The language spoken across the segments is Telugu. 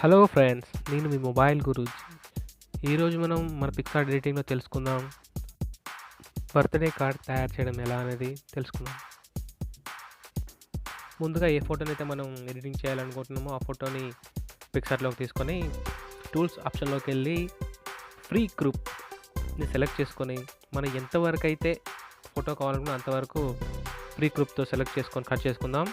హలో ఫ్రెండ్స్, నేను మీ మొబైల్ గురూజీ. ఈరోజు మనం మన పిక్సార్ట్ ఎడిటింగ్లో తెలుసుకుందాం. బర్త్డే కార్డ్ తయారు చేయడం ఎలా అనేది తెలుసుకుందాం. ముందుగా ఏ ఫోటోనైతే మనం ఎడిటింగ్ చేయాలనుకుంటున్నామో ఆ ఫోటోని పిక్సార్ట్లోకి తీసుకొని టూల్స్ ఆప్షన్లోకి వెళ్ళి ఫ్రీ గ్రూప్ని సెలెక్ట్ చేసుకొని మనం ఎంతవరకు అయితే ఫోటో కావాలనుకున్నా అంతవరకు ఫ్రీ గ్రూప్తో సెలెక్ట్ చేసుకొని కట్ చేసుకుందాం.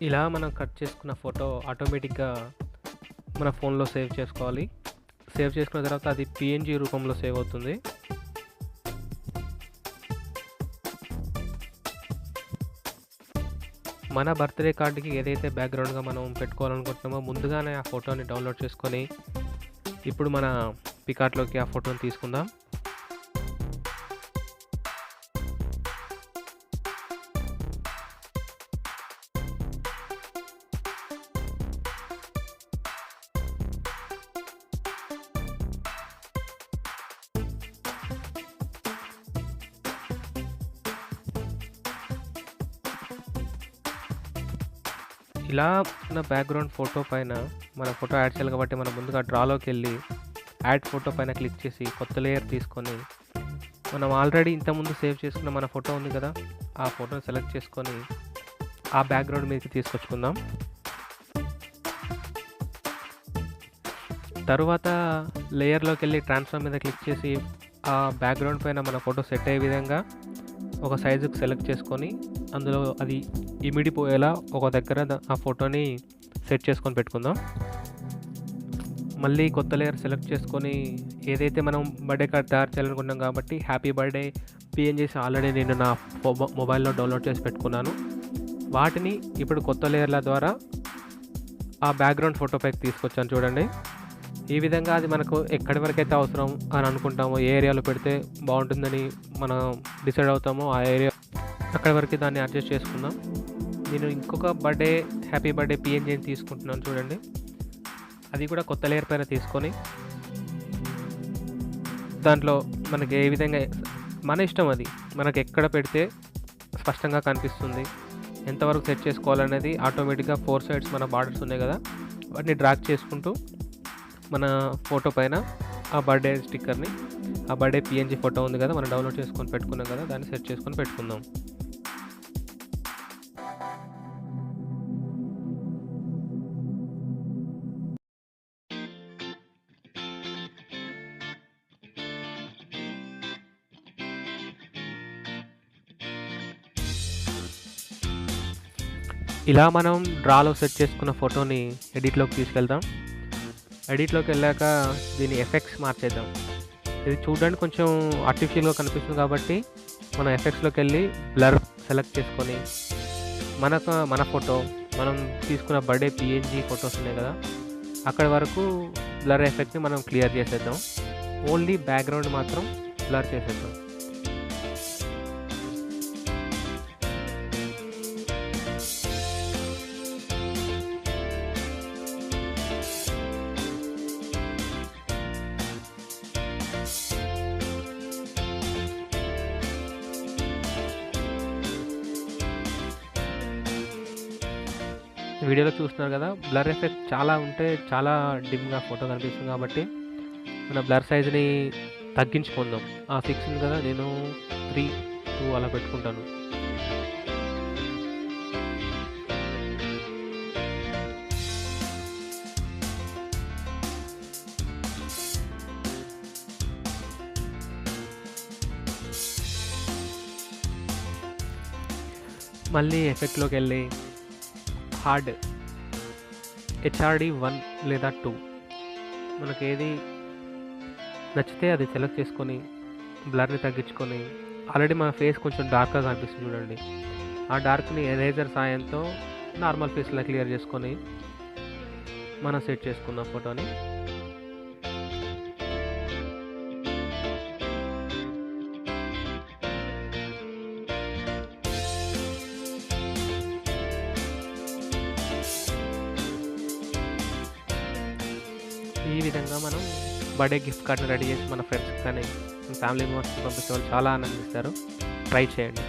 ఇలా మనం కట్ చేసుకున్న ఫోటో ఆటోమేటిక్గా మన ఫోన్లో సేవ్ చేసుకోవాలి. సేవ్ చేసుకున్న తర్వాత అది పిఎన్జీ రూపంలో సేవ్ అవుతుంది. మన బర్త్డే కార్డుకి ఏదైతే బ్యాక్గ్రౌండ్గా మనం పెట్టుకోవాలనుకుంటున్నామో ముందుగానే ఆ ఫోటోని డౌన్లోడ్ చేసుకొని ఇప్పుడు మన పికార్ట్లోకి ఆ ఫోటోని తీసుకుందాం. ఇలా మన బ్యాక్గ్రౌండ్ ఫోటో పైన మన ఫోటో యాడ్ చేయాలి కాబట్టి మనం ముందుగా డ్రాలోకి వెళ్ళి యాడ్ ఫోటో పైన క్లిక్ చేసి కొత్త లేయర్ తీసుకొని మనం ఆల్రెడీ ఇంతకుముందు సేవ్ చేసుకున్న మన ఫోటో ఉంది కదా, ఆ ఫోటోని సెలెక్ట్ చేసుకొని ఆ బ్యాక్గ్రౌండ్ మీదకి తీసుకొచ్చుకుందాం. తరువాత లేయర్లోకి వెళ్ళి ట్రాన్స్ఫార్మ్ మీద క్లిక్ చేసి ఆ బ్యాక్గ్రౌండ్ పైన మన ఫోటో సెట్ అయ్యే విధంగా ఒక సైజుకి సెలెక్ట్ చేసుకొని అందులో అది ఇమిడిపోయేలా ఒక దగ్గర ఆ ఫోటోని సెట్ చేసుకొని పెట్టుకుందాం. మళ్ళీ కొత్త లేయర్ సెలెక్ట్ చేసుకొని ఏదైతే మనం బర్త్డే కార్డ్ తయారు చేయాలనుకున్నాం కాబట్టి హ్యాపీ బర్త్డే పిఎన్జీస్ ఆల్రెడీ నేను నా మొబైల్లో డౌన్లోడ్ చేసి పెట్టుకున్నాను. వాటిని ఇప్పుడు కొత్త లేయర్ల ద్వారా ఆ బ్యాక్గ్రౌండ్ ఫోటో పైకి తీసుకొచ్చాను చూడండి. ఈ విధంగా అది మనకు ఎక్కడి వరకు అయితే అవసరం అని అనుకుంటామో, ఏ ఏరియాలో పెడితే బాగుంటుందని మనం డిసైడ్ అవుతామో ఆ ఏరియా అక్కడి వరకు దాన్ని అడ్జస్ట్ చేసుకుందాం. నేను ఇంకొక హ్యాపీ బర్త్డే పిఎన్జీని తీసుకుంటున్నాను చూడండి. అది కూడా కొత్త లేయర్ పైన తీసుకొని దాంట్లో మనకి ఏ విధంగా మన ఇష్టం, అది మనకు ఎక్కడ పెడితే స్పష్టంగా కనిపిస్తుంది, ఎంతవరకు సెట్ చేసుకోవాలనేది ఆటోమేటిక్గా 4 సైడ్స్ మన బార్డర్స్ ఉన్నాయి కదా, వాటిని డ్రాగ్ చేసుకుంటూ మన ఫోటో పైన ఆ బర్త్డే స్టిక్కర్ని, ఆ బర్త్డే పిఎన్జీ ఫోటో ఉంది కదా మనం డౌన్లోడ్ చేసుకొని పెట్టుకున్నాం కదా, దాన్ని సెట్ చేసుకొని పెట్టుకుందాం. ఇలా మనం డ్రాలో సెట్ చేసుకున్న ఫోటోని ఎడిట్లోకి తీసుకెళ్దాం. ఎడిట్లోకి వెళ్ళాక దీని ఎఫెక్ట్స్ మార్చేద్దాం. ఇది చూడడానికి కొంచెం ఆర్టిఫిషియల్గా కనిపిస్తుంది కాబట్టి మనం ఎఫెక్ట్స్లోకి వెళ్ళి బ్లర్ సెలెక్ట్ చేసుకొని మన ఫోటో, మనం తీసుకున్న బర్త్డే పిఎన్జీ ఫొటోస్ ఉన్నాయి కదా, అక్కడి వరకు బ్లర్ ఎఫెక్ట్ని మనం క్లియర్ చేసేద్దాం. ఓన్లీ బ్యాక్గ్రౌండ్ మాత్రం బ్లర్ చేసేద్దాం. వీడియోలో చూస్తున్నారు కదా, బ్లర్ ఎఫెక్ట్ చాలా ఉంటే చాలా డిమ్గా ఫోటో కనిపిస్తుంది కాబట్టి మన బ్లర్ సైజ్ని తగ్గించుకుందాం. ఆ ఫిక్స్ ఉంది కదా, నేను 3:2 అలా పెట్టుకుంటాను. మళ్ళీ ఎఫెక్ట్లోకి వెళ్ళి హార్డ్ HRD 1 లేదా 2 మనకు ఏది నచ్చితే అది సెలెక్ట్ చేసుకొని బ్లర్ని తగ్గించుకొని, ఆల్రెడీ మన ఫేస్ కొంచెం డార్క్గా కనిపిస్తుంది చూడండి, ఆ డార్క్ని ఎరేజర్ సాయంతో నార్మల్ ఫేస్లో క్లియర్ చేసుకొని మనం సెట్ చేసుకున్న ఫోటోని ఈ విధంగా మనం బర్త్డే గిఫ్ట్ కార్డ్‌ని రెడీ చేసి మన ఫ్రెండ్స్‌కి కానీ, మన ఫ్యామిలీ మెంబర్స్‌కి పంపిస్తే వాళ్ళు చాలా ఆనందిస్తారు. ట్రై చేయండి.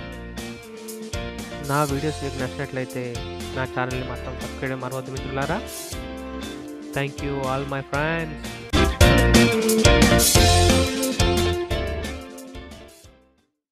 నా వీడియోస్ మీకు నచ్చినట్లయితే నా ఛానల్‌ని మాత్రం సబ్స్క్రైబ్ చేయడం మరవద్దు మిత్రులారా. Thank you all my friends.